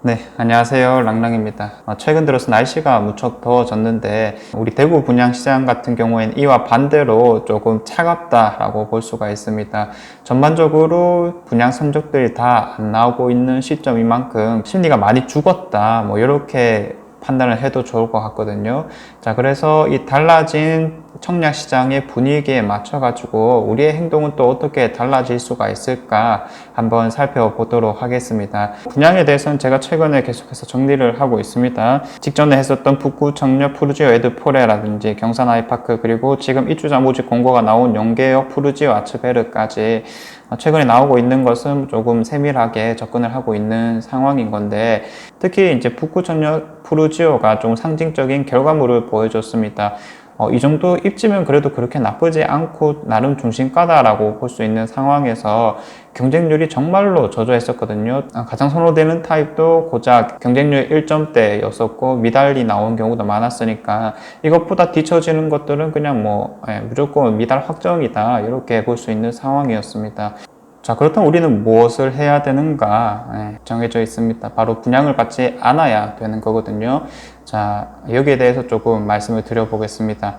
네, 안녕하세요. 랑랑입니다. 최근 들어서 날씨가 무척 더워졌는데 우리 대구 분양시장 같은 경우에는 이와 반대로 조금 차갑다라고 볼 수가 있습니다. 전반적으로 분양 선적들이 다 안 나오고 있는 시점인 만큼 심리가 많이 죽었다, 뭐 이렇게 판단을 해도 좋을 것 같거든요. 자, 그래서 이 달라진 청약시장의 분위기에 맞춰가지고 우리의 행동은 또 어떻게 달라질 수가 있을까 한번 살펴보도록 하겠습니다. 분양에 대해서는 제가 최근에 계속해서 정리를 하고 있습니다. 직전에 했었던 북구 청력 푸르지오 에드포레라든지 경산 아이파크, 그리고 지금 입주자 모집 공고가 나온 용계역 푸르지오 아츠베르까지 최근에 나오고 있는 것은 조금 세밀하게 접근을 하고 있는 상황인 건데, 특히 이제 북구 청력 푸르지오가 좀 상징적인 결과물을 보여줬습니다. 이 정도 입지면 그래도 그렇게 나쁘지 않고 나름 중심가다라고 볼 수 있는 상황에서 경쟁률이 정말로 저조했었거든요. 가장 선호되는 타입도 고작 경쟁률 1점대였었고 미달이 나온 경우도 많았으니까 이것보다 뒤처지는 것들은 그냥 무조건 미달 확정이다, 이렇게 볼 수 있는 상황이었습니다. 자, 그렇다면 우리는 무엇을 해야 되는가? 정해져 있습니다. 바로 분양을 받지 않아야 되는 거거든요. 자, 여기에 대해서 조금 말씀을 드려보겠습니다.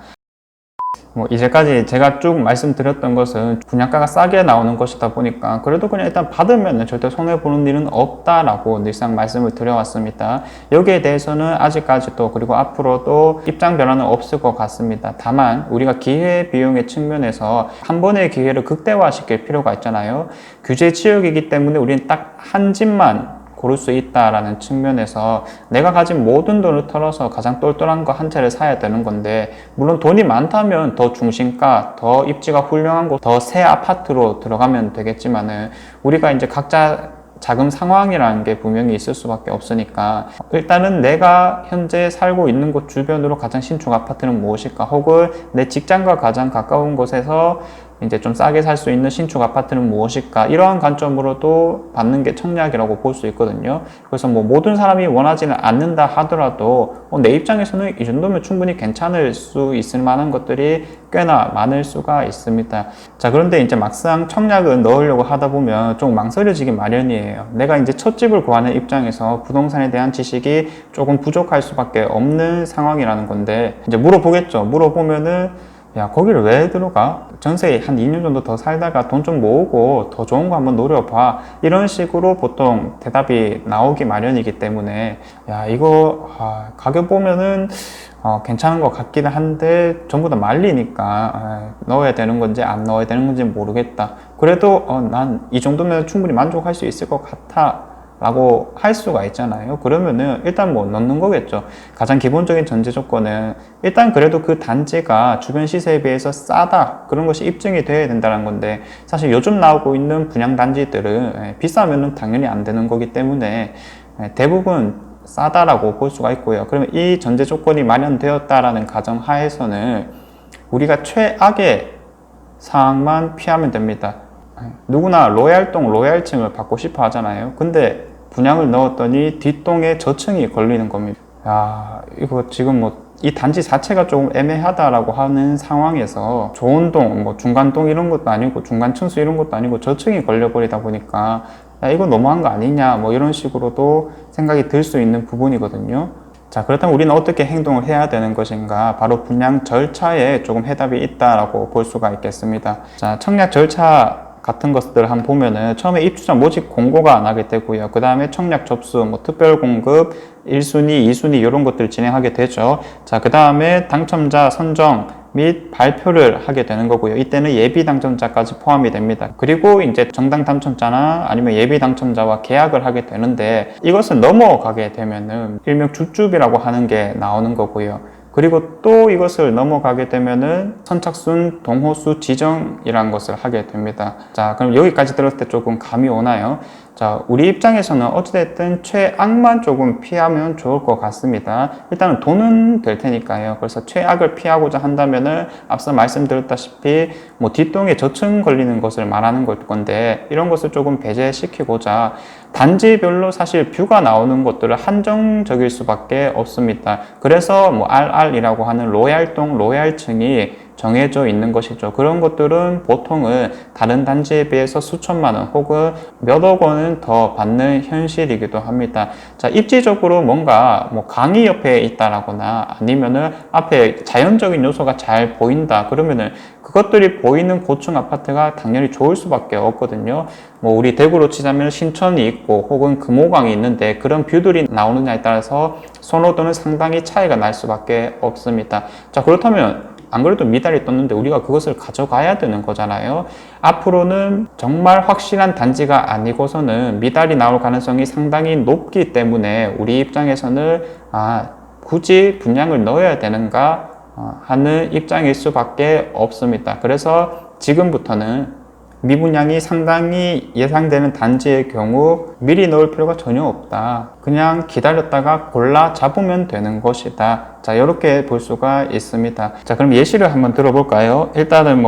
이제까지 제가 쭉 말씀드렸던 것은 분양가가 싸게 나오는 것이다 보니까 그래도 그냥 일단 받으면 절대 손해보는 일은 없다라고 늘상 말씀을 드려왔습니다. 여기에 대해서는 아직까지도 그리고 앞으로도 입장 변화는 없을 것 같습니다. 다만 우리가 기회비용의 측면에서 한 번의 기회를 극대화시킬 필요가 있잖아요. 규제 지역이기 때문에 우리는 딱 한 집만 고를 수 있다라는 측면에서 내가 가진 모든 돈을 털어서 가장 똘똘한 거 한 채를 사야 되는 건데, 물론 돈이 많다면 더 중심가, 더 입지가 훌륭한 곳, 더 새 아파트로 들어가면 되겠지만은 우리가 이제 각자 자금 상황이라는 게 분명히 있을 수밖에 없으니까 일단은 내가 현재 살고 있는 곳 주변으로 가장 신축 아파트는 무엇일까, 혹은 내 직장과 가장 가까운 곳에서 이제 좀 싸게 살 수 있는 신축 아파트는 무엇일까, 이러한 관점으로도 받는 게 청약이라고 볼 수 있거든요. 그래서 모든 사람이 원하지는 않는다 하더라도 내 입장에서는 이 정도면 충분히 괜찮을 수 있을 만한 것들이 꽤나 많을 수가 있습니다. 자, 그런데 이제 막상 청약을 넣으려고 하다 보면 좀 망설여지기 마련이에요. 내가 이제 첫 집을 구하는 입장에서 부동산에 대한 지식이 조금 부족할 수밖에 없는 상황이라는 건데, 이제 물어보겠죠. 물어보면은 야, 거기를 왜 들어가? 전세 한 2년 정도 더 살다가 돈 좀 모으고 더 좋은 거 한번 노려봐, 이런 식으로 보통 대답이 나오기 마련이기 때문에 야, 이거 가격 보면은 괜찮은 것 같기는 한데 전부 다 말리니까 넣어야 되는 건지 안 넣어야 되는 건지 모르겠다. 그래도 난 이 정도면 충분히 만족할 수 있을 것 같아 라고 할 수가 있잖아요. 그러면은 일단 넣는 거겠죠. 가장 기본적인 전제 조건은 일단 그래도 그 단지가 주변 시세에 비해서 싸다, 그런 것이 입증이 돼야 된다는 건데, 사실 요즘 나오고 있는 분양 단지들은 비싸면은 당연히 안 되는 거기 때문에 대부분 싸다라고 볼 수가 있고요. 그러면 이 전제 조건이 마련되었다라는 가정 하에서는 우리가 최악의 상황만 피하면 됩니다. 누구나 로얄동 로얄층을 받고 싶어 하잖아요. 근데 분양을 넣었더니 뒷동에 저층이 걸리는 겁니다. 야, 이거 지금 이 단지 자체가 조금 애매하다라고 하는 상황에서 좋은 동, 중간동 이런 것도 아니고 중간 층수 이런 것도 아니고 저층이 걸려버리다 보니까 야, 이거 너무한 거 아니냐, 이런 식으로도 생각이 들 수 있는 부분이거든요. 자, 그렇다면 우리는 어떻게 행동을 해야 되는 것인가? 바로 분양 절차에 조금 해답이 있다라고 볼 수가 있겠습니다. 자, 청약 절차 같은 것들을 한번 보면은 처음에 입주자 모집 공고가 나게 되고요. 그 다음에 청약 접수, 특별 공급, 1순위, 2순위 이런 것들을 진행하게 되죠. 자, 그 다음에 당첨자 선정 및 발표를 하게 되는 거고요. 이때는 예비 당첨자까지 포함이 됩니다. 그리고 이제 정당 당첨자나 아니면 예비 당첨자와 계약을 하게 되는데, 이것을 넘어가게 되면은 일명 줍줍이라고 하는 게 나오는 거고요. 그리고 또 이것을 넘어가게 되면은 선착순 동호수 지정이라는 것을 하게 됩니다. 자, 그럼 여기까지 들었을 때 조금 감이 오나요? 자, 우리 입장에서는 어찌됐든 최악만 조금 피하면 좋을 것 같습니다. 일단은 돈은 될 테니까요. 그래서 최악을 피하고자 한다면은 앞서 말씀드렸다시피 뒷동에 저층 걸리는 것을 말하는 걸 건데, 이런 것을 조금 배제시키고자 단지별로 사실 뷰가 나오는 것들은 한정적일 수밖에 없습니다. 그래서 RR이라고 하는 로얄동 로얄층이 정해져 있는 것이죠. 그런 것들은 보통은 다른 단지에 비해서 수천만 원 혹은 몇억 원은 더 받는 현실이기도 합니다. 자, 입지적으로 뭔가 뭐 강이 옆에 있다라거나 아니면은 앞에 자연적인 요소가 잘 보인다 그러면은 그것들이 보이는 고층 아파트가 당연히 좋을 수밖에 없거든요. 뭐 우리 대구로 치자면 신천이 있고 혹은 금호강이 있는데 그런 뷰들이 나오느냐에 따라서 선호도는 상당히 차이가 날 수밖에 없습니다. 자, 그렇다면 안 그래도 미달이 떴는데 우리가 그것을 가져가야 되는 거잖아요. 앞으로는 정말 확실한 단지가 아니고서는 미달이 나올 가능성이 상당히 높기 때문에 우리 입장에서는 굳이 분양을 넣어야 되는가 하는 입장일 수밖에 없습니다. 그래서 지금부터는 미분양이 상당히 예상되는 단지의 경우 미리 넣을 필요가 전혀 없다. 그냥 기다렸다가 골라 잡으면 되는 것이다. 자, 이렇게 볼 수가 있습니다. 자, 그럼 예시를 한번 들어볼까요? 일단은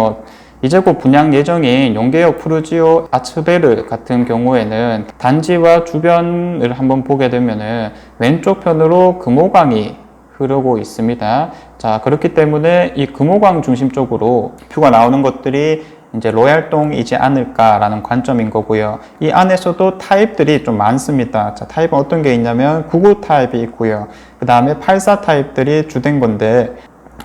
이제 곧 분양 예정인 용계역 푸르지오 아츠베르 같은 경우에는 단지와 주변을 한번 보게 되면은 왼쪽 편으로 금호강이 흐르고 있습니다. 자, 그렇기 때문에 이 금호강 중심적으로 뷰가 나오는 것들이 이제 로얄동이지 않을까라는 관점인 거고요. 이 안에서도 타입들이 좀 많습니다. 자, 타입은 어떤 게 있냐면 99 타입이 있고요. 그 다음에 84 타입들이 주된 건데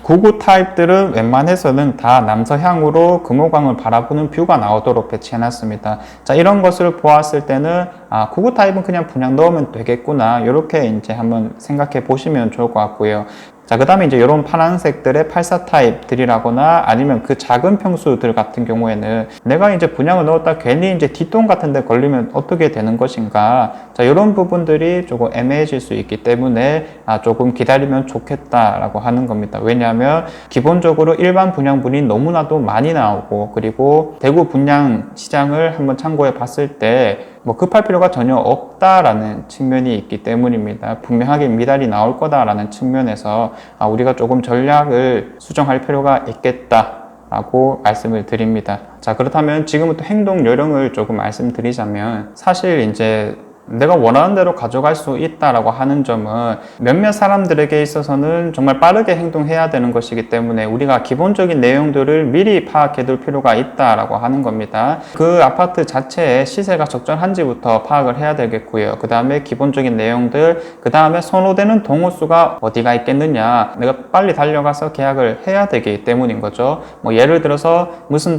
99 타입들은 웬만해서는 다 남서향으로 금호강을 바라보는 뷰가 나오도록 배치해놨습니다. 자, 이런 것을 보았을 때는 99 타입은 그냥 분양 넣으면 되겠구나 이렇게 이제 한번 생각해 보시면 좋을 것 같고요. 자, 그 다음에 이제 이런 파란색들의 84 타입들이라거나 아니면 그 작은 평수들 같은 경우에는 내가 이제 분양을 넣었다 괜히 이제 뒷돈 같은 데 걸리면 어떻게 되는 것인가. 자, 이런 부분들이 조금 애매해질 수 있기 때문에 조금 기다리면 좋겠다라고 하는 겁니다. 왜냐하면 기본적으로 일반 분양분이 너무나도 많이 나오고 그리고 대구 분양 시장을 한번 참고해 봤을 때 급할 필요가 전혀 없다라는 측면이 있기 때문입니다. 분명하게 미달이 나올 거다라는 측면에서 우리가 조금 전략을 수정할 필요가 있겠다라고 말씀을 드립니다. 자, 그렇다면 지금부터 행동 요령을 조금 말씀드리자면 사실 이제 내가 원하는 대로 가져갈 수 있다라고 하는 점은 몇몇 사람들에게 있어서는 정말 빠르게 행동해야 되는 것이기 때문에 우리가 기본적인 내용들을 미리 파악해 둘 필요가 있다라고 하는 겁니다. 그 아파트 자체의 시세가 적절한지부터 파악을 해야 되겠고요. 그 다음에 기본적인 내용들, 그 다음에 선호되는 동호수가 어디가 있겠느냐, 내가 빨리 달려가서 계약을 해야 되기 때문인 거죠. 예를 들어서 무슨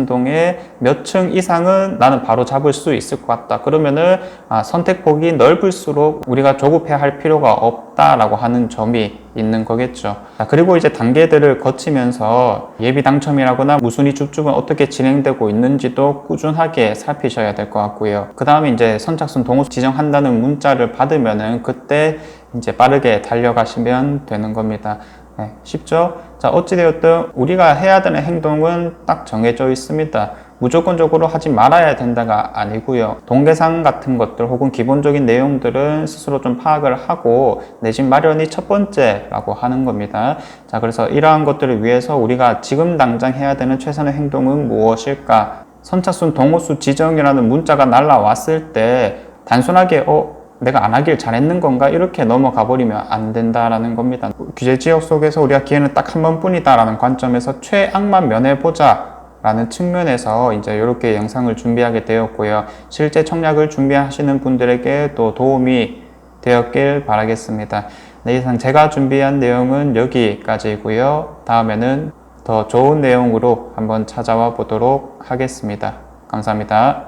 동에 몇 층 이상은 나는 바로 잡을 수 있을 것 같다. 그러면은 선택폭이 넓을수록 우리가 조급해할 필요가 없다라고 하는 점이 있는 거겠죠. 그리고 이제 단계들을 거치면서 예비 당첨이라거나 무순위 줍줍은 어떻게 진행되고 있는지도 꾸준하게 살피셔야 될 것 같고요. 그 다음에 이제 선착순 동호수 지정한다는 문자를 받으면은 그때 이제 빠르게 달려가시면 되는 겁니다. 네, 쉽죠? 자, 어찌되었든 우리가 해야 되는 행동은 딱 정해져 있습니다. 무조건적으로 하지 말아야 된다가 아니고요. 동계상 같은 것들 혹은 기본적인 내용들은 스스로 좀 파악을 하고 내 집 마련이 첫 번째라고 하는 겁니다. 자, 그래서 이러한 것들을 위해서 우리가 지금 당장 해야 되는 최선의 행동은 무엇일까? 선착순 동호수 지정이라는 문자가 날라왔을 때 단순하게 내가 안 하길 잘했는 건가? 이렇게 넘어가 버리면 안 된다라는 겁니다. 규제 지역 속에서 우리가 기회는 딱 한 번뿐이다 라는 관점에서 최악만 면해보자 라는 측면에서 이제 이렇게 영상을 준비하게 되었고요. 실제 청약을 준비하시는 분들에게 또 도움이 되었길 바라겠습니다. 네, 이상 제가 준비한 내용은 여기까지고요. 다음에는 더 좋은 내용으로 한번 찾아와 보도록 하겠습니다. 감사합니다.